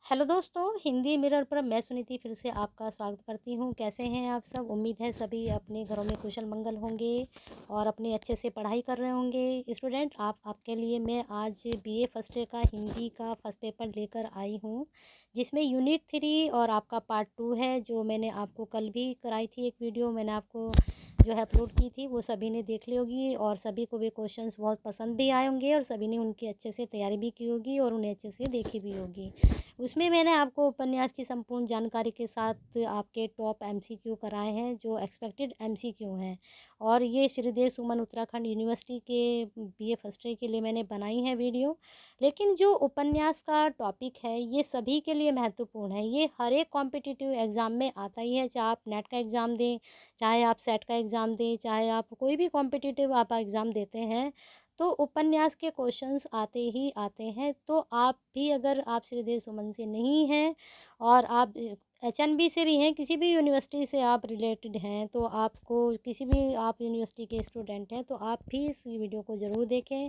Hello दोस्तों, Hindi mirror पर मैं सुनीति फिर से आपका स्वागत करती हूँ। कैसे हैं आप सब? उम्मीद है सभी अपने घरों में कुशल मंगल होंगे और अपने अच्छे से पढ़ाई कर रहे होंगे। स्टूडेंट, आपके लिए मैं आज बीए फर्स्ट ईयर का हिंदी का फर्स्ट पेपर लेकर आई हूँ, जिसमें यूनिट 3 और आपका पार्ट 2 है, जो मैंने आपको कल भी कराई थी। एक वीडियो मैंने आपको जो है अपलोड की थी, वो सभी ने देख ली होगी और सभी को भी क्वेश्चंस बहुत पसंद भी आए होंगे और सभी ने उनकी अच्छे से तैयारी भी की होगी और उन्हें अच्छे से देखी भी होगी। उसमें मैंने आपको उपन्यास की संपूर्ण जानकारी के साथ आपके टॉप एमसीक्यू कराए हैं, जो एक्सपेक्टेड एमसीक्यू हैं। और ये श्रीदेव सुमन उत्तराखंड यूनिवर्सिटी के बीए फर्स्ट ईयर के लिए मैंने बनाई है वीडियो। लेकिन जो उपन्यास का टॉपिक है, ये सभी के लिए महत्वपूर्ण है। ये हर एक कॉम्पिटिटिव एग्ज़ाम में आता ही है, चाहे आप नेट का एग्ज़ाम दें, चाहे आप सेट का एग्ज़ाम दें, चाहे आप कोई भी कॉम्पिटिटिव आप एग्ज़ाम देते हैं, तो उपन्यास के क्वेश्चंस आते ही आते हैं। तो आप भी, अगर आप श्रीदेव सुमन से नहीं हैं और आप एचएनबी से भी हैं, किसी भी यूनिवर्सिटी से आप रिलेटेड हैं, तो आपको किसी भी आप यूनिवर्सिटी के स्टूडेंट हैं, तो आप भी इस वीडियो को ज़रूर देखें।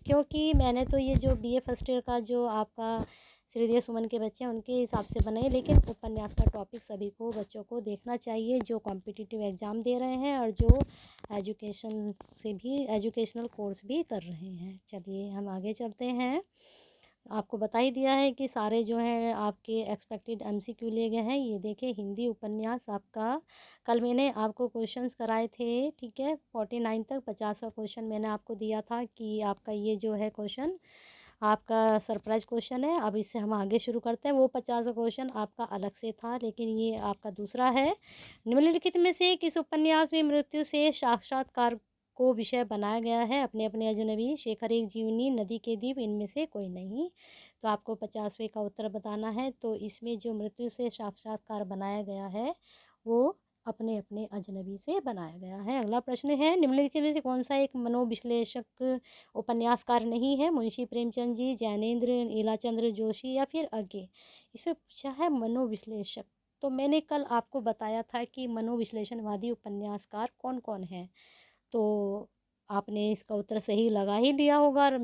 क्योंकि मैंने तो ये जो बीए फर्स्ट ईयर का जो आपका श्रीदेव सुमन के बच्चे हैं उनके हिसाब से बनाए, लेकिन उपन्यास का टॉपिक सभी को बच्चों को देखना चाहिए, जो कॉम्पिटिटिव एग्ज़ाम दे रहे हैं और जो एजुकेशन से भी एजुकेशनल कोर्स भी कर रहे हैं। चलिए हम आगे चलते हैं। आपको बता ही दिया है कि सारे जो हैं आपके एक्सपेक्टेड एमसीक्यू लिए गए हैं। ये देखिए, हिंदी उपन्यास आपका कल मैंने आपको क्वेश्चंस कराए थे, ठीक है, 49 तक 50 का क्वेश्चन मैंने आपको दिया था कि आपका ये जो है क्वेश्चन आपका सरप्राइज क्वेश्चन है। अब इससे हम आगे शुरू करते हैं। वो 50 क्वेश्चन आपका अलग से था, लेकिन ये आपका दूसरा है। निम्नलिखित में से किस उपन्यास में मृत्यु से साक्षात्कार को विषय बनाया गया है? अपने अपने अजनबी, शेखर एक जीवनी, नदी के द्वीप, इनमें से कोई नहीं। तो आपको 50वें का उत्तर बताना है। तो इसमें जो मृत्यु से साक्षात्कार बनाया गया है, वो अपने अपने अजनबी से बनाया गया है। अगला प्रश्न है, निम्नलिखित में से कौन सा एक मनोविश्लेषक उपन्यासकार नहीं है? मुंशी प्रेमचंद जी, जैनेन्द्र, लीलाचंद्र जोशी या फिर आगे? इसमें पूछा है मनोविश्लेषक। तो मैंने कल आपको बताया था कि मनोविश्लेषणवादी उपन्यासकार कौन कौन है। तो आपने इसका उत्तर सही लगा ही लिया होगा। और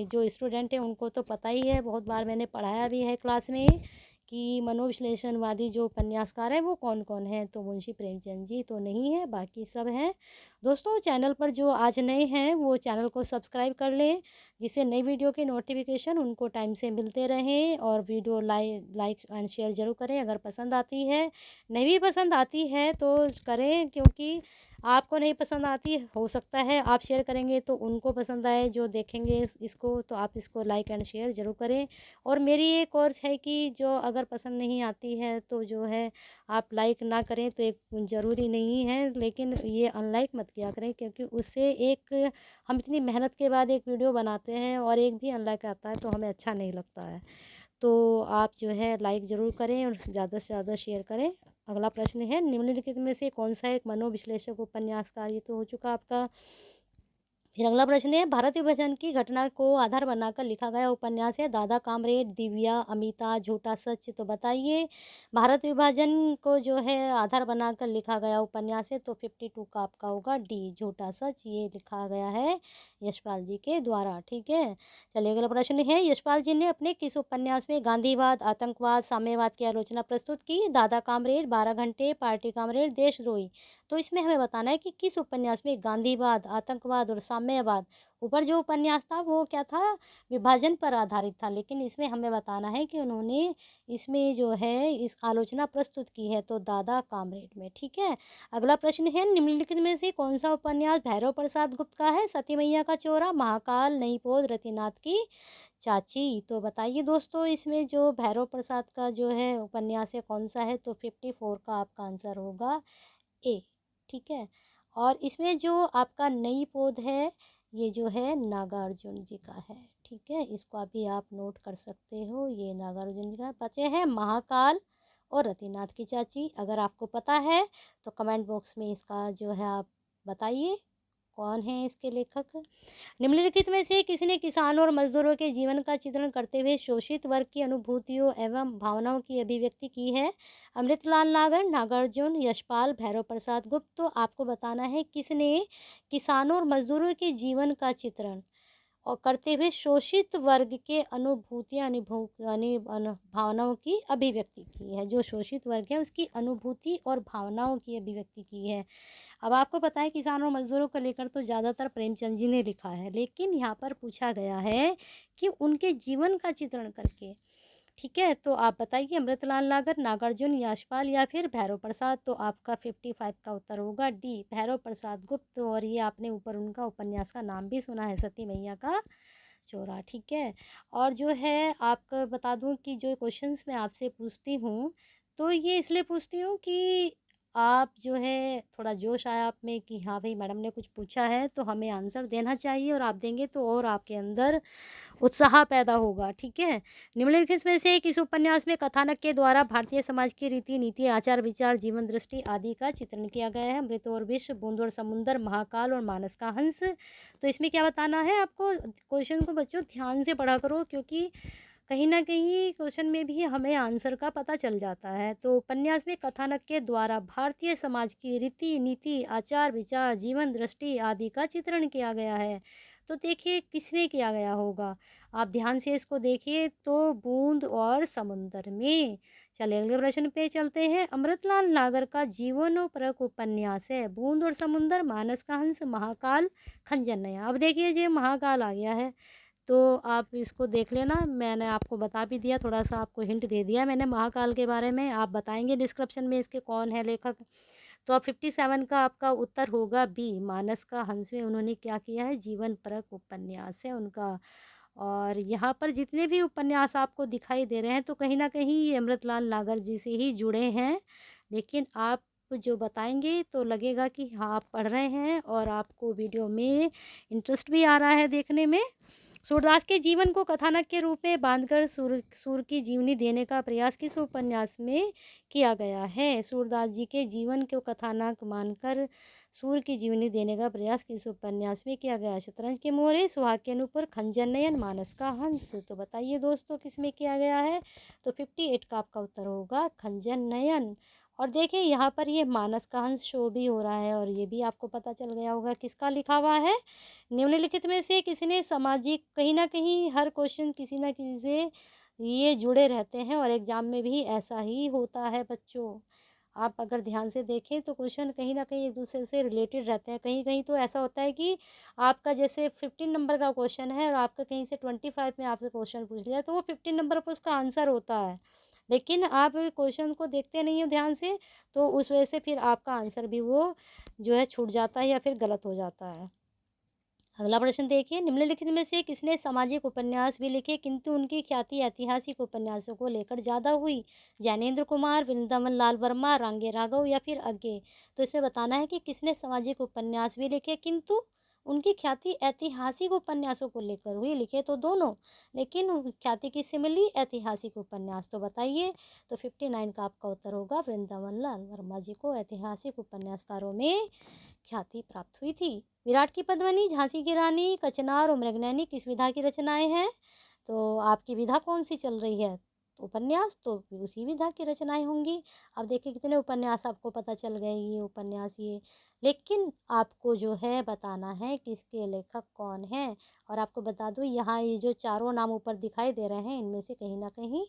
जो स्टूडेंट है उनको तो पता ही है, बहुत बार मैंने पढ़ाया भी है क्लास में कि मनोविश्लेषणवादी जो उपन्यासकार है वो कौन कौन है। तो मुंशी प्रेमचंद जी तो नहीं है, बाकी सब हैं। दोस्तों, चैनल पर जो आज नए हैं वो चैनल को सब्सक्राइब कर लें, जिससे नई वीडियो के नोटिफिकेशन उनको टाइम से मिलते रहें। और वीडियो लाइक एंड शेयर ज़रूर करें अगर पसंद आती है। नहीं भी पसंद आती है तो करें, क्योंकि आपको नहीं पसंद आती, हो सकता है आप शेयर करेंगे तो उनको पसंद आए जो देखेंगे इसको। तो आप इसको लाइक एंड शेयर ज़रूर करें। और मेरी एक और है कि जो अगर पसंद नहीं आती है तो जो है आप लाइक ना करें तो एक ज़रूरी नहीं है, लेकिन ये अनलाइक मत किया करें, क्योंकि उससे एक हम इतनी मेहनत के बाद एक वीडियो बनाते हैं और एक भी अनलाइक आता है तो हमें अच्छा नहीं लगता है। तो आप जो है लाइक ज़रूर करें और ज़्यादा से ज़्यादा शेयर करें। अगला प्रश्न है, निम्नलिखित में से कौन सा एक मनोविश्लेषक उपन्यासकार? ये तो हो चुका आपका। फिर अगला प्रश्न है, भारत विभाजन की घटना को आधार बनाकर लिखा गया उपन्यास है? दादा कामरेड, दिव्या, अमिता, झूठा सच। तो बताइए, भारत विभाजन को जो है आधार बनाकर लिखा गया उपन्यास है, तो 52 का आपका होगा डी, झूठा सच। ये लिखा गया है यशपाल जी के द्वारा, ठीक है। चलिए अगला प्रश्न है, यशपाल जी ने अपने किस उपन्यास में गांधीवाद, आतंकवाद, साम्यवाद की आलोचना प्रस्तुत की? दादा कामरेड, 12 घंटे, पार्टी कामरेड, देशद्रोही। तो इसमें हमें बताना है कि किस उपन्यास में गांधीवाद, आतंकवाद और साम्यवाद, ऊपर जो उपन्यास था वो क्या था, विभाजन पर आधारित था, लेकिन इसमें हमें बताना है कि उन्होंने इसमें जो है इस आलोचना प्रस्तुत की है, तो दादा कामरेड में, ठीक है। अगला प्रश्न है, निम्नलिखित में से कौन सा उपन्यास भैरव प्रसाद गुप्त का है? सती मैया का चोरा, महाकाल, नई पोद, रतिनाथ की चाची। तो बताइए दोस्तों, इसमें जो भैरव प्रसाद का जो है उपन्यास है कौन सा है? तो 54 का आपका आंसर होगा ए, ठीक है। और इसमें जो आपका नई पौध है, ये जो है नागार्जुन जी का है, ठीक है। इसको अभी आप नोट कर सकते हो, ये नागार्जुन जी का। बचे हैं महाकाल और रतिनाथ की चाची। अगर आपको पता है तो कमेंट बॉक्स में इसका जो है आप बताइए कौन है इसके लेखक। निम्नलिखित में से किसने किसानों और मजदूरों के जीवन का चित्रण करते हुए शोषित वर्ग की अनुभूतियों एवं भावनाओं की अभिव्यक्ति की है? अमृतलाल नागर, नागार्जुन, यशपाल, भैरव प्रसाद गुप्त। तो आपको बताना है किसने किसानों और मजदूरों के जीवन का चित्रण और करते हुए शोषित वर्ग के अनुभूतियाँ भावनाओं की अभिव्यक्ति की है। जो शोषित वर्ग है उसकी अनुभूति और भावनाओं की अभिव्यक्ति की है। अब आपको पता है किसानों और मजदूरों को लेकर तो ज़्यादातर प्रेमचंद जी ने लिखा है, लेकिन यहाँ पर पूछा गया है कि उनके जीवन का चित्रण करके, ठीक है। तो आप बताइए अमृतलाल नागर, नागार्जुन, यशपाल या फिर भैरव प्रसाद। तो आपका 55 का उत्तर होगा डी, भैरव प्रसाद गुप्त। और ये आपने ऊपर उनका उपन्यास का नाम भी सुना है, सती मैया का चोरा, ठीक है। और जो है आपको बता दूं कि जो क्वेश्चंस मैं आपसे पूछती हूँ, तो ये इसलिए पूछती हूँ कि आप जो है थोड़ा जोश आया आप में कि हाँ भाई मैडम ने कुछ पूछा है तो हमें आंसर देना चाहिए, और आप देंगे तो और आपके अंदर उत्साह पैदा होगा, ठीक है। निम्नलिखित में से किस उपन्यास में कथानक के द्वारा भारतीय समाज की रीति नीति, आचार विचार, जीवन दृष्टि आदि का चित्रण किया गया है? मृत और विष, बूंद और समुंदर, महाकाल और मानस का हंस। तो इसमें क्या बताना है आपको? क्वेश्चन को बच्चों ध्यान से पढ़ा करो, क्योंकि कहीं ना कहीं क्वेश्चन में भी हमें आंसर का पता चल जाता है। तो उपन्यास में कथानक के द्वारा भारतीय समाज की रीति नीति, आचार विचार, जीवन दृष्टि आदि का चित्रण किया गया है। तो देखिए किसमें किया गया होगा, आप ध्यान से इसको देखिए। तो बूंद और समुंदर में। चलिए अगले प्रश्न पे चलते हैं। अमृतलाल नागर का जीवनोपरक उपन्यास है बूंद और समुंदर, मानस का हंस, महाकाल, खंजर नया। अब देखिए ये महाकाल आ गया है, तो आप इसको देख लेना। मैंने आपको बता भी दिया, थोड़ा सा आपको हिंट दे दिया मैंने महाकाल के बारे में। आप बताएंगे डिस्क्रिप्शन में इसके कौन है लेखक। तो अब 57 का आपका उत्तर होगा बी, मानस का हंस में उन्होंने क्या किया है, जीवन परक उपन्यास है उनका। और यहाँ पर जितने भी उपन्यास आपको दिखाई दे रहे हैं तो कहीं ना कहीं ये अमृतलाल नागर जी से ही जुड़े हैं। लेकिन आप जो बताएंगे तो लगेगा कि हाँ आप पढ़ रहे हैं और आपको वीडियो में इंटरेस्ट भी आ रहा है देखने में। सूरदास के जीवन को कथानक के रूप में बांधकर सूर की जीवनी देने का प्रयास किस उपन्यास में किया गया है? सूरदास जी के जीवन को कथानक मानकर सूर की जीवनी देने का प्रयास किस उपन्यास में किया गया? शतरंज के मोहरे, सुहाग के अनुपर, खंजर नयन, मानस का हंस। तो बताइए दोस्तों किसमें किया गया है? तो 58 का आपका उत्तर होगा खंजर नयन। और देखिए यहाँ पर ये मानस का हंस शो भी हो रहा है, और ये भी आपको पता चल गया होगा किसका लिखा हुआ है। निम्नलिखित में से किसने सामाजिक, कहीं ना कहीं हर क्वेश्चन किसी ना किसी से ये जुड़े रहते हैं, और एग्जाम में भी ऐसा ही होता है बच्चों। आप अगर ध्यान से देखें तो क्वेश्चन कहीं ना कहीं एक दूसरे से रिलेटेड रहते हैं। कहीं कहीं तो ऐसा होता है कि आपका जैसे 15 नंबर का क्वेश्चन है और आपका कहीं से 25 में आपसे क्वेश्चन पूछ लिया, तो वो 15 नंबर पर उसका आंसर होता है, लेकिन आप क्वेश्चन को देखते नहीं हो ध्यान से, तो उस वजह से फिर आपका आंसर भी वो जो है छूट जाता है या फिर गलत हो जाता है। अगला प्रश्न देखिए। निम्नलिखित में से किसने सामाजिक उपन्यास भी लिखे किंतु उनकी ख्याति ऐतिहासिक उपन्यासों को लेकर ज़्यादा हुई? ज्ञानेंद्र कुमार, वृंदावन लाल वर्मा, रांगे राघव या फिर अज्ञे। तो इसे बताना है कि किसने सामाजिक उपन्यास भी लिखे किंतु उनकी ख्याति ऐतिहासिक उपन्यासों को लेकर हुई। लिखे तो दोनों, लेकिन ख्याति किससे मिली? ऐतिहासिक उपन्यास। तो बताइए। तो 59 का आपका उत्तर होगा वृंदावन लाल वर्मा जी को ऐतिहासिक उपन्यासकारों में ख्याति प्राप्त हुई थी। विराट की पद्मिनी, झांसी की रानी, कचनार और मृगनयनी किस विधा की रचनाएं हैं? तो आपकी विधा कौन सी चल रही है? तो उपन्यास, तो उसी विधा की रचनाएं होंगी। अब देखिए कितने उपन्यास आपको पता चल गए, ये उपन्यास ये, लेकिन आपको जो है बताना है किसके लेखक कौन है। और आपको बता दूं यहाँ ये जो चारों नाम ऊपर दिखाई दे रहे हैं इनमें से कहीं ना कहीं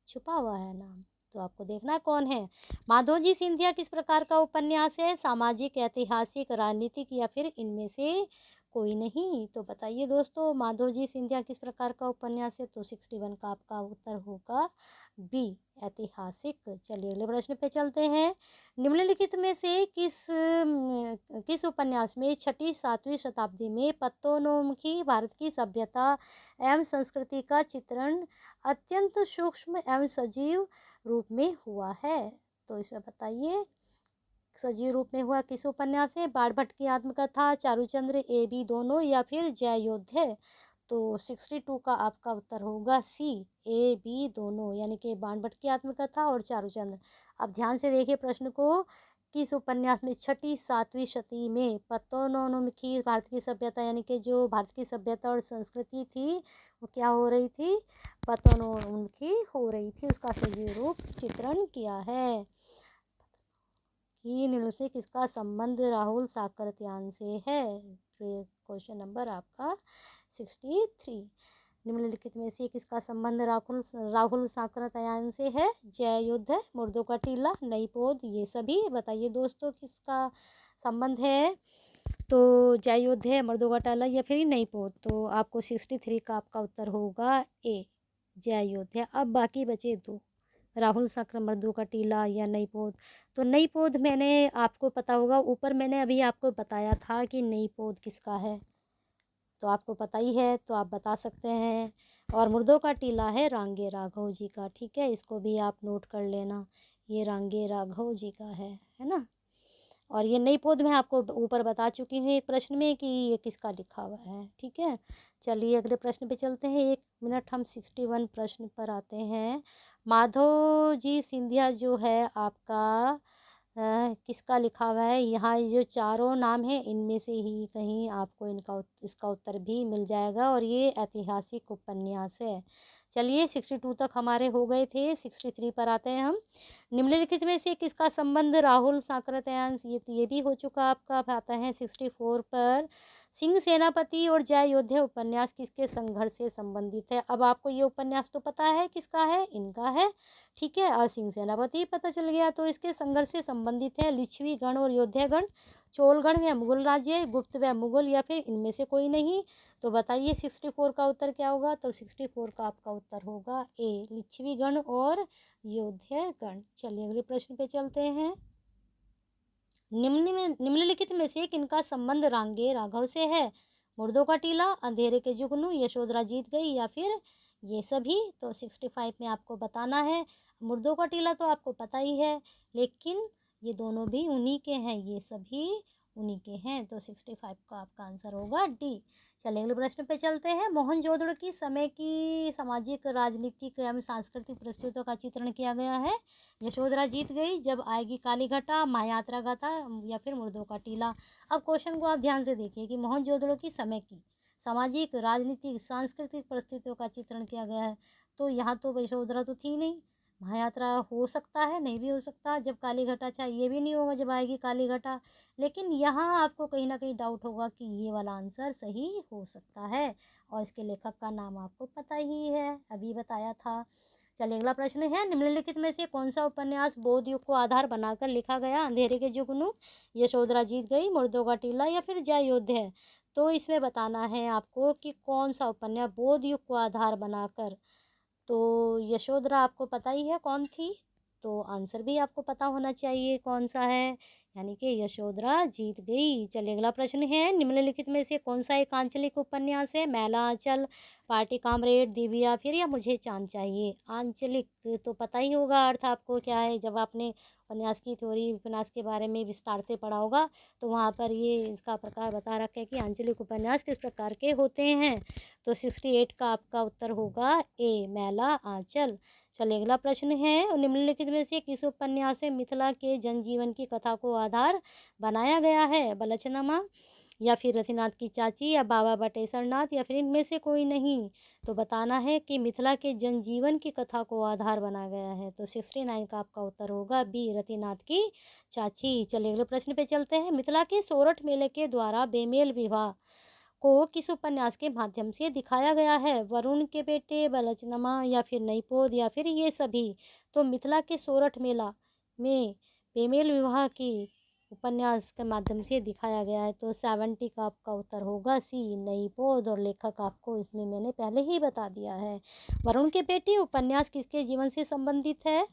छुपा हुआ है नाम, तो आपको देखना है कौन है। माधोजी सिंधिया किस प्रकार का उपन्यास है? सामाजिक, ऐतिहासिक, राजनीतिक या फिर इनमें से कोई नहीं? तो बताइए दोस्तों माधोजी सिंधिया किस प्रकार का उपन्यास है? तो 61 का आपका उत्तर होगा बी, ऐतिहासिक। चलिए अगले प्रश्न पे चलते हैं। निम्नलिखित में से किस उपन्यास में 6ठी-7वीं शताब्दी में पत्तनोमुखी भारत की सभ्यता एवं संस्कृति का चित्रण अत्यंत सूक्ष्म एवं सजीव रूप में हुआ है? तो इसमें बताइए सजीव रूप में हुआ किस उपन्यास से? बाणभट्ट की आत्मकथा, चारूचंद्र, ए बी दोनों या फिर जय योद्धे। तो 62 का आपका उत्तर होगा सी, ए बी दोनों, यानी कि बाणभट्ट की आत्मकथा और चारूचंद्र। अब ध्यान से देखिए प्रश्न को। किस उपन्यास में 6ठी-7वीं शती में पत्तनोमुखी भारत की सभ्यता, यानी कि जो भारत की सभ्यता और संस्कृति थी वो क्या हो रही थी? पत्तनोमुखी हो रही थी, उसका सजीव रूप चित्रण किया है। कि निम्न से किसका संबंध राहुल सातकर्त्यायन से है? फिर क्वेश्चन नंबर आपका 63। निम्नलिखित में से किसका संबंध राहुल साकृत्यायन से है? जय युद्ध, मुर्दों का टीला, नई पौध, ये सभी। बताइए दोस्तों किसका संबंध है? तो जय युद्ध है, मर्दों का टाला या फिर नई पौध। तो आपको 63 का आपका उत्तर होगा ए, जय युद्ध है। अब बाकी बचे दो, राहुल साकर, मर्दों का टीला या नई पौध। तो नई पौध मैंने आपको पता होगा, ऊपर मैंने अभी आपको बताया था कि नई पौध किसका है, तो आपको पता ही है, तो आप बता सकते हैं। और मुर्दों का टीला है रांगे राघव जी का, ठीक है, इसको भी आप नोट कर लेना, ये रांगे राघव जी का है ना। और ये नई पौध मैं आपको ऊपर बता चुकी हूँ एक प्रश्न में कि ये किसका लिखा हुआ है, ठीक है। चलिए अगले प्रश्न पे चलते हैं। 1 मिनट, हम 61 प्रश्न पर आते हैं। माधव जी सिंधिया जो है आपका किसका लिखा हुआ है? यहाँ जो चारों नाम है इनमें से ही कहीं आपको इसका उत्तर भी मिल जाएगा, और ये ऐतिहासिक उपन्यास है। चलिए 62 तक हमारे हो गए थे, 63 पर आते हैं हम। निम्नलिखित में से किसका संबंध राहुल साकृत्यायन, ये भी हो चुका आपका। अब आता है 64 पर। सिंह सेनापति और जय योद्धे उपन्यास किसके संघर्ष से संबंधित है? अब आपको ये उपन्यास तो पता है किसका है, इनका है, ठीक है। और सिंह सेनापति पता चल गया, तो इसके संघर्ष से संबंधित है लिच्छवी गण और योद्धे गण, चोलगण व मुगल राज्य, गुप्त व मुगल, या फिर इनमें से कोई नहीं। तो बताइए 64 का उत्तर क्या होगा? तो 64 का आपका उत्तर होगा ए, लिच्छवी गण और योद्धे गण। चलिए अगले प्रश्न पे चलते हैं। निम्नलिखित में से किनका संबंध रांगे राघव से है? मुर्दों का टीला, अंधेरे के जुगनू, यशोधरा जीत गई, या फिर ये सभी। तो 65 में आपको बताना है। मुर्दों का टीला तो आपको पता ही है, लेकिन ये दोनों भी उन्हीं के हैं, ये सभी उन्हीं के हैं। तो 65 का आपका आंसर होगा डी। चलिए अगले प्रश्न पे चलते हैं। मोहनजोदड़ो की समय की सामाजिक, राजनीतिक एवं सांस्कृतिक परिस्थितियों का चित्रण किया गया है। यशोधरा जीत गई, जब आएगी काली घटा, महायात्रा गाथा, या फिर मुर्दों का टीला। अब क्वेश्चन को आप ध्यान से देखिए कि मोहनजोदड़ो की समय की सामाजिक, राजनीतिक, सांस्कृतिक परिस्थितियों का चित्रण किया गया है। तो यहाँ तो यशोधरा तो थी नहीं, महायात्रा हो सकता है, नहीं भी हो सकता, जब काली घटा, अच्छा ये भी नहीं होगा जब आएगी काली घटा। लेकिन यहाँ आपको कहीं ना कहीं डाउट होगा कि ये वाला आंसर सही हो सकता है, और इसके लेखक का नाम आपको पता ही है, अभी बताया था। चलिए अगला प्रश्न है। निम्नलिखित में से कौन सा उपन्यास बौद्ध युग को आधार बनाकर लिखा गया? अंधेरे के जुगनू, यशोधरा जीत गई, मुर्दों का टीला, या फिर जय योद्धे है। तो इसमें बताना है आपको कि कौन सा उपन्यास बौद्ध युग को आधार बनाकर। तो यशोधरा आपको पता ही है कौन थी, तो आंसर भी आपको पता होना चाहिए कौन सा है, यानी कि यशोधरा जीत गई। चलिए अगला प्रश्न है। निम्नलिखित में से कौन सा एक आंचलिक उपन्यास है? मैला आंचल, पार्टी कामरेड, दिव्या, फिर या मुझे चांद चाहिए। आंचलिक तो पता ही होगा अर्थ आपको क्या है, जब आपने उपन्यास की थ्योरी, उपन्यास के बारे में विस्तार से पढ़ा होगा, तो वहाँ पर ये इसका प्रकार बता रखा है कि आंचलिक उपन्यास किस प्रकार के होते हैं। तो 68 का आपका उत्तर होगा ए, मैला आंचल। चलिए अगला प्रश्न है। निम्नलिखित में से किस उपन्यास से मिथिला के जनजीवन की कथा को आधार बनाया गया है? बलचनामा, या फिर रतिनाथ की चाची, या बाबा बटेश्वर नाथ, या फिर इनमें से कोई नहीं। तो बताना है कि मिथिला के जनजीवन की कथा को आधार बनाया गया है। तो 69 का आपका उत्तर होगा बी, रतिनाथ की चाची। चलिए अगले प्रश्न पे चलते हैं। मिथिला के सोरठ मेले के द्वारा बेमेल विवाह को किस उपन्यास के माध्यम से दिखाया गया है? वरुण के बेटे, बलचनामा, या फिर नई पौध, या फिर ये सभी। तो मिथिला के सोरठ मेला में बेमेल विवाह की उपन्यास के माध्यम से दिखाया गया है। तो 70 का आपका उत्तर होगा सी, नई पौध, और लेखक आपको इसमें मैंने पहले ही बता दिया है। वरुण के बेटे उपन्यास किसके जीवन से संबंधित है?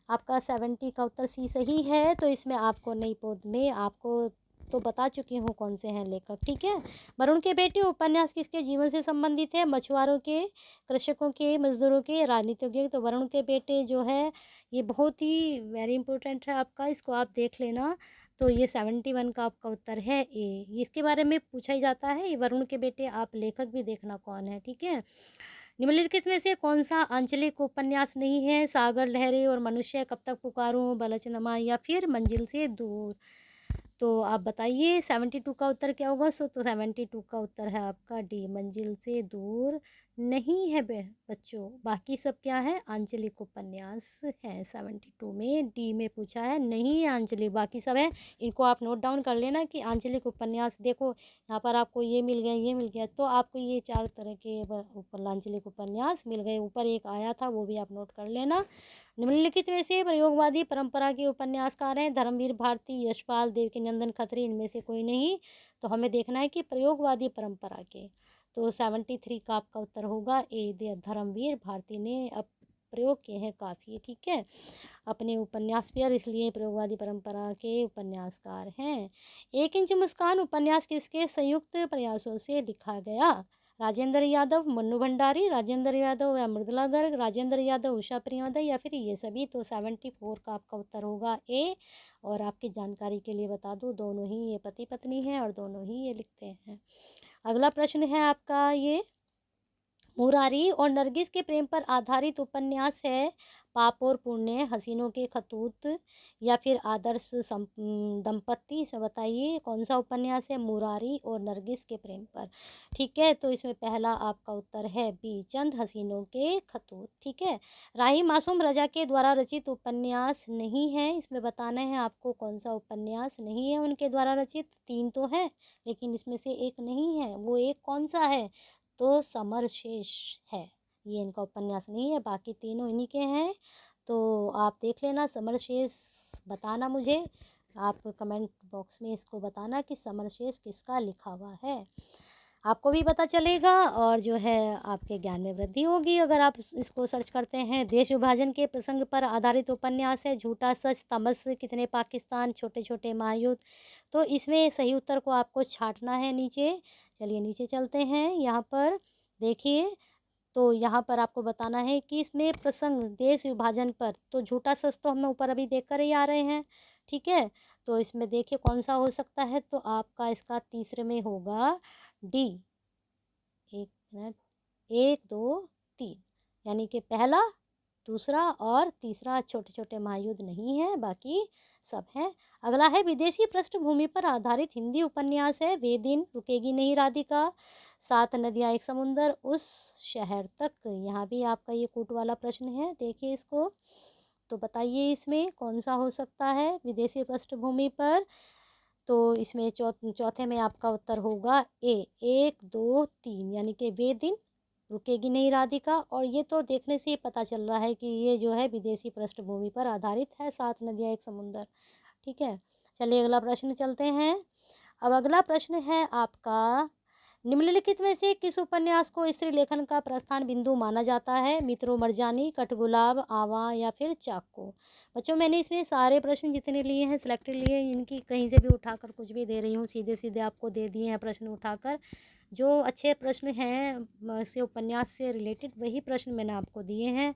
आपका 70 का उत्तर सी सही है। तो इसमें आपको नई पौध में आपको तो बता चुकी हूँ कौन से हैं लेखक, ठीक है। वरुण के बेटे उपन्यास किसके जीवन से संबंधित है? मछुआरों के, कृषकों के, मजदूरों के, राजनीतिज्ञों के। तो वरुण के बेटे जो है ये बहुत ही वेरी इंपॉर्टेंट है आपका, इसको आप देख लेना। तो ये 71 का आपका उत्तर है ए, इसके बारे में पूछा ही जाता है। ये वरुण के बेटे, आप लेखक भी देखना कौन है, ठीक है। निम्नलिखित में से कौन सा आंचलिक उपन्यास नहीं है? सागर लहरें और मनुष्य कब तक पुकारूं, बलचनामा, या फिर मंजिल से दूर। तो आप बताइए 72 का उत्तर क्या होगा? तो 72 का उत्तर है आपका डी, मंजिल से दूर नहीं है बच्चों, बाकी सब क्या है, आंचलिक उपन्यास है। 72 में डी में पूछा है, नहीं है आंचलिक, बाकी सब है। इनको आप नोट डाउन कर लेना कि आंचलिक उपन्यास, देखो यहाँ पर आपको ये मिल गया, ये मिल गया, तो आपको ये 4 तरह के ऊपर आंचलिक उपन्यास मिल गए। ऊपर एक आया था, वो भी आप नोट कर लेना। निम्नलिखित में से प्रयोगवादी परंपरा के उपन्यासकार हैं धर्मवीर भारती, यशपाल, देवकीनंदन खत्री, इनमें से कोई नहीं। तो हमें देखना है कि प्रयोगवादी परंपरा के, तो 73 का आपका उत्तर होगा ए, धर्मवीर भारती ने अब प्रयोग किए हैं काफ़ी, ठीक है, अपने उपन्यास पर, इसलिए प्रयोगवादी परंपरा के उपन्यासकार हैं। एक इंच मुस्कान उपन्यास किसके संयुक्त प्रयासों से लिखा गया? राजेंद्र यादव, मन्नू भंडारी, राजेंद्र यादव या मृदुला गर्ग, राजेंद्र यादव, उषा प्रियोदय, या फिर ये सभी। तो 74 का आपका उत्तर होगा ए। और आपकी जानकारी के लिए बता दूं, दोनों ही ये पति पत्नी हैं और दोनों ही ये लिखते हैं। अगला प्रश्न है आपका ये, मुरारी और नरगिस के प्रेम पर आधारित उपन्यास है पाप और पुण्य, हसीनों के खतूत, या फिर आदर्श दंपत्ति। से बताइए कौन सा उपन्यास है मुरारी और नरगिस के प्रेम पर। ठीक है, तो इसमें पहला आपका उत्तर है बी, चंद हसीनों के खतूत। ठीक है, राही मासूम रजा के द्वारा रचित उपन्यास नहीं है। इसमें बताना है आपको कौन सा उपन्यास नहीं है उनके द्वारा रचित। 3 तो है, लेकिन इसमें से एक नहीं है, वो एक कौन सा है? तो समरशेष है, ये इनका उपन्यास नहीं है, बाकी तीनों इन्हीं के हैं। तो आप देख लेना समरशेष, बताना मुझे, आप कमेंट बॉक्स में इसको बताना कि समरशेष किसका लिखा हुआ है, आपको भी पता चलेगा और जो है आपके ज्ञान में वृद्धि होगी अगर आप इसको सर्च करते हैं। देश विभाजन के प्रसंग पर आधारित उपन्यास है झूठा सच, तमस, कितने पाकिस्तान, छोटे छोटे महायुद्ध। तो इसमें सही उत्तर को आपको छांटना है नीचे। चलिए नीचे चलते हैं, यहाँ पर देखिए, तो यहाँ पर आपको बताना है कि इसमें प्रसंग देश विभाजन पर, तो झूठा सच तो हम ऊपर अभी देख कर ही आ रहे हैं। ठीक है, तो इसमें देखिए कौन सा हो सकता है, तो आपका इसका तीसरे में होगा डी, एक मिनट, 1 2 3, यानी कि पहला, दूसरा और तीसरा छोटे छोटे महायुद्ध नहीं है, बाकी सब हैं। अगला है विदेशी पृष्ठभूमि पर आधारित हिंदी उपन्यास है वे दिन, रुकेगी नहीं राधिका, 7 नदियाँ एक समुंदर, उस शहर तक। यहाँ भी आपका ये कूट वाला प्रश्न है, देखिए इसको, तो बताइए इसमें कौन सा हो सकता है विदेशी पृष्ठभूमि पर। तो इसमें चौथे में आपका उत्तर होगा ए, 1 2 3, यानी कि वे दिन, रुकेगी नहीं राधिका। और ये तो देखने से ही पता चल रहा है कि ये जो है विदेशी पृष्ठभूमि पर आधारित है, 7 नदियाँ एक समुंदर। ठीक है, चलिए अगला प्रश्न चलते हैं। अब अगला प्रश्न है आपका, निम्नलिखित में से किस उपन्यास को स्त्री लेखन का प्रस्थान बिंदु माना जाता है? मित्रों मरजानी, कठगुलाब, आवा, या फिर चाको। बच्चों मैंने इसमें सारे प्रश्न जितने लिए हैं सिलेक्टेड लिए, इनकी कहीं से भी उठाकर कुछ भी दे रही हूँ, सीधे सीधे आपको दे दिए हैं प्रश्न उठाकर। जो अच्छे प्रश्न हैं से उपन्यास से रिलेटेड वही प्रश्न मैंने आपको दिए हैं।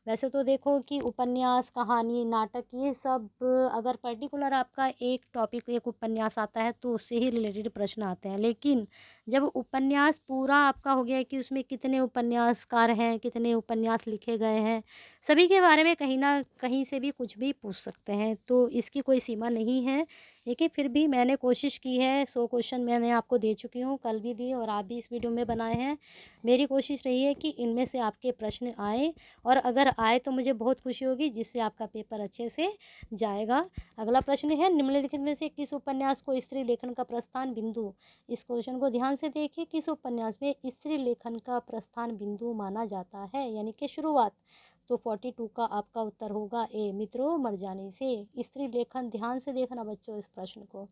वैसे तो देखो कि उपन्यास, कहानी, नाटक, ये सब अगर पर्टिकुलर आपका एक टॉपिक, एक उपन्यास आता है तो उससे ही रिलेटेड प्रश्न आते हैं, लेकिन जब उपन्यास पूरा आपका हो गया कि उसमें कितने उपन्यासकार हैं, कितने उपन्यास लिखे गए हैं, सभी के बारे में कहीं ना कहीं से भी कुछ भी पूछ सकते हैं, तो इसकी कोई सीमा नहीं है। लेकिन फिर भी मैंने कोशिश की है, 100 क्वेश्चन मैंने आपको दे चुकी हूँ, कल भी दिए और आप भी इस वीडियो में बनाए हैं। मेरी कोशिश रही है कि इनमें से आपके प्रश्न आए, और अगर आए तो मुझे बहुत खुशी होगी, जिससे आपका पेपर अच्छे से जाएगा। अगला प्रश्न है, निम्नलिखित में से किस उपन्यास को स्त्री लेखन का प्रस्थान बिंदु, इस क्वेश्चन को ध्यान से देखिए, किस उपन्यास में स्त्री लेखन का प्रस्थान बिंदु माना जाता है, यानी कि शुरुआत। तो 42 का आपका उत्तर होगा ए, मित्रों मरजानी से स्त्री लेखन। ध्यान से देखना बच्चों इस प्रश्न को।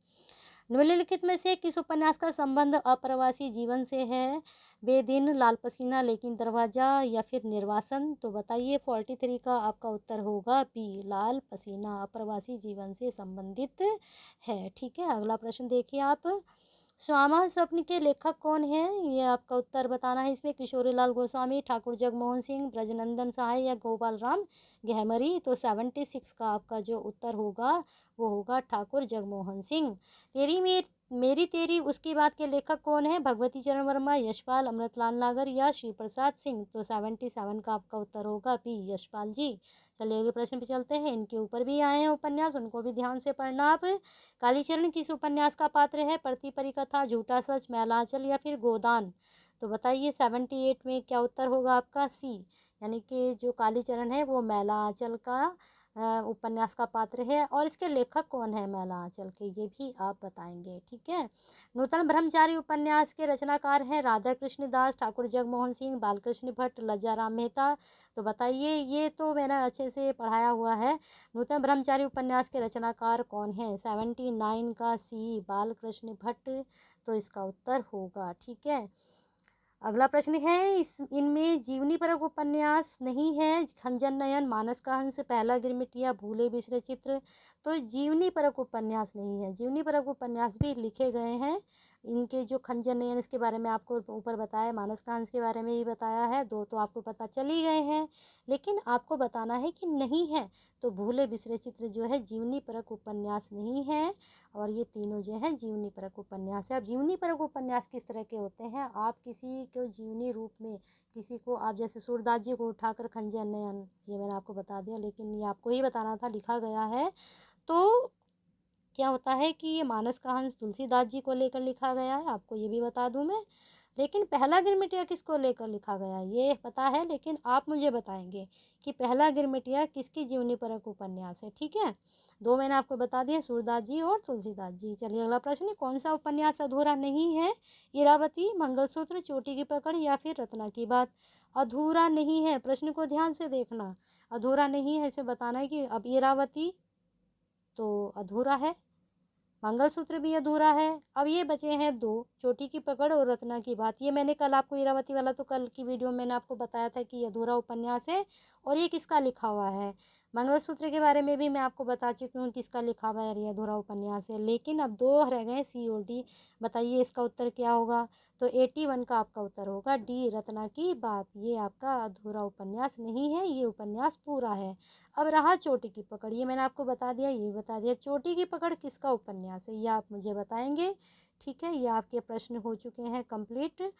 निम्नलिखित में से किस उपन्यास का संबंध अप्रवासी जीवन से है? बेदिन, लाल पसीना, लेकिन दरवाजा, या फिर निर्वासन। तो बताइए 43 का आपका उत्तर होगा बी, लाल पसीना, अप्रवासी जीवन से संबंधित है। ठीक है, अगला प्रश्न देखिए आप, श्यामा स्वप्न के लेखक कौन हैं? ये आपका उत्तर बताना है इसमें, किशोरीलाल गोस्वामी, ठाकुर जगमोहन सिंह, ब्रजनंदन सहाय, या गोपाल राम गहमरी। तो 76 का आपका जो उत्तर होगा वो होगा ठाकुर जगमोहन सिंह। मेरी तेरी उसकी बात के लेखक कौन है? भगवती चरण वर्मा, यशपाल, अमृतलाल नागर, या शिव प्रसाद सिंह। तो 77 का आपका उत्तर होगा बी, यशपाल जी। चलिए अगले प्रश्न पे चलते हैं, इनके ऊपर भी आए हैं उपन्यास, उनको भी ध्यान से पढ़ना आप। कालीचरण किस उपन्यास का पात्र है? प्रति परिकथा, झूठा सच, मैलांचल, या फिर गोदान। तो बताइए 78 में क्या उत्तर होगा आपका? सी, यानी कि जो कालीचरण है वो मैला आंचल का उपन्यास का पात्र है। और इसके लेखक कौन है मैला आंचल के, ये भी आप बताएंगे। ठीक है। नूतन ब्रह्मचारी उपन्यास के रचनाकार हैं राधा कृष्ण दास, ठाकुर जगमोहन सिंह, बालकृष्ण भट्ट, लज्जा राम मेहता। तो बताइए, ये तो मैंने अच्छे से पढ़ाया हुआ है। नूतन ब्रह्मचारी उपन्यास के रचनाकार कौन है? 79 का सी, बालकृष्ण भट्ट। तो इसका उत्तर होगा। ठीक है। अगला प्रश्न है, इनमें जीवनी परक उपन्यास नहीं है। खंजन नयन, मानस का हंस, पहला गिरमिटिया, भूले बिसरे चित्र। तो जीवनी परक उपन्यास नहीं है। जीवनी परक उपन्यास भी लिखे गए हैं इनके, जो खंजन नयन, इसके बारे में आपको ऊपर बताया, मानस का हंस के बारे में ही बताया है। दो तो आपको पता चल ही गए हैं, लेकिन आपको बताना है कि नहीं है। तो भूले बिसरे चित्र जो है जीवनी परक उपन्यास नहीं है, और ये तीनों जो है जीवनी परक उपन्यास है। अब जीवनी परक उपन्यास किस तरह के होते हैं? आप किसी को जीवनी रूप में, किसी को आप जैसे सूरदास जी को उठाकर खंजन नयन, ये मैंने आपको बता दिया, लेकिन ये आपको ही बताना था, लिखा गया है। तो क्या होता है कि ये मानस का हंस तुलसीदास जी को लेकर लिखा गया है, आपको ये भी बता दूं मैं। लेकिन पहला गिरमिटिया किसको लेकर लिखा गया है ये पता है, लेकिन आप मुझे बताएंगे कि पहला गिरमिटिया किसकी जीवनी परक उपन्यास है। ठीक है। दो मैंने आपको बता दिए, सूरदास जी और तुलसीदास जी। चलिए अगला प्रश्न, कौन सा उपन्यास अधूरा नहीं है? इरावती, मंगलसूत्र, चोटी की पकड़ या फिर रत्ना की बात? अधूरा नहीं है, प्रश्न को ध्यान से देखना। अधूरा नहीं है, इसे बताना है कि अब इरावती तो अधूरा है, मंगलसूत्र भी अधूरा है। अब ये बचे हैं दो, चोटी की पकड़ और रत्ना की बात। ये मैंने कल आपको, इरावती वाला तो कल की वीडियो में मैंने आपको बताया था कि अधूरा उपन्यास है, और ये किसका लिखा हुआ है। मंगलसूत्र के बारे में भी मैं आपको बता चुकी हूँ किसका लिखा हुआ है, ये अधूरा उपन्यास है। लेकिन अब दो रह गए, सी और डी। बताइए इसका उत्तर क्या होगा? तो 81 का आपका उत्तर होगा डी, रत्ना की बात। ये आपका अधूरा उपन्यास नहीं है, ये उपन्यास पूरा है। अब रहा चोटी की पकड़, ये मैंने आपको बता दिया, ये बता दिया। चोटी की पकड़ किसका उपन्यास है, ये आप मुझे बताएंगे। ठीक है। ये आपके प्रश्न हो चुके हैं कंप्लीट,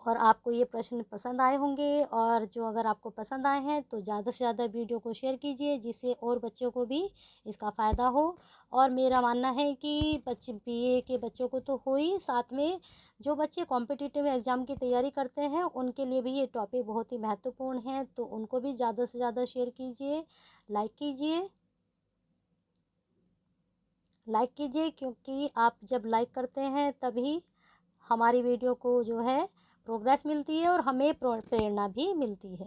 और आपको ये प्रश्न पसंद आए होंगे। और जो अगर आपको पसंद आए हैं तो ज़्यादा से ज़्यादा वीडियो को शेयर कीजिए, जिससे और बच्चों को भी इसका फ़ायदा हो। और मेरा मानना है कि बच्चे बीए के बच्चों को तो हो ही, साथ में जो बच्चे कॉम्पिटिटिव एग्ज़ाम की तैयारी करते हैं उनके लिए भी ये टॉपिक बहुत ही महत्वपूर्ण है। तो उनको भी ज़्यादा से ज़्यादा शेयर कीजिए, लाइक कीजिए, लाइक कीजिए, क्योंकि आप जब लाइक करते हैं तभी हमारी वीडियो को जो है प्रोग्रेस मिलती है, और हमें प्रेरणा भी मिलती है।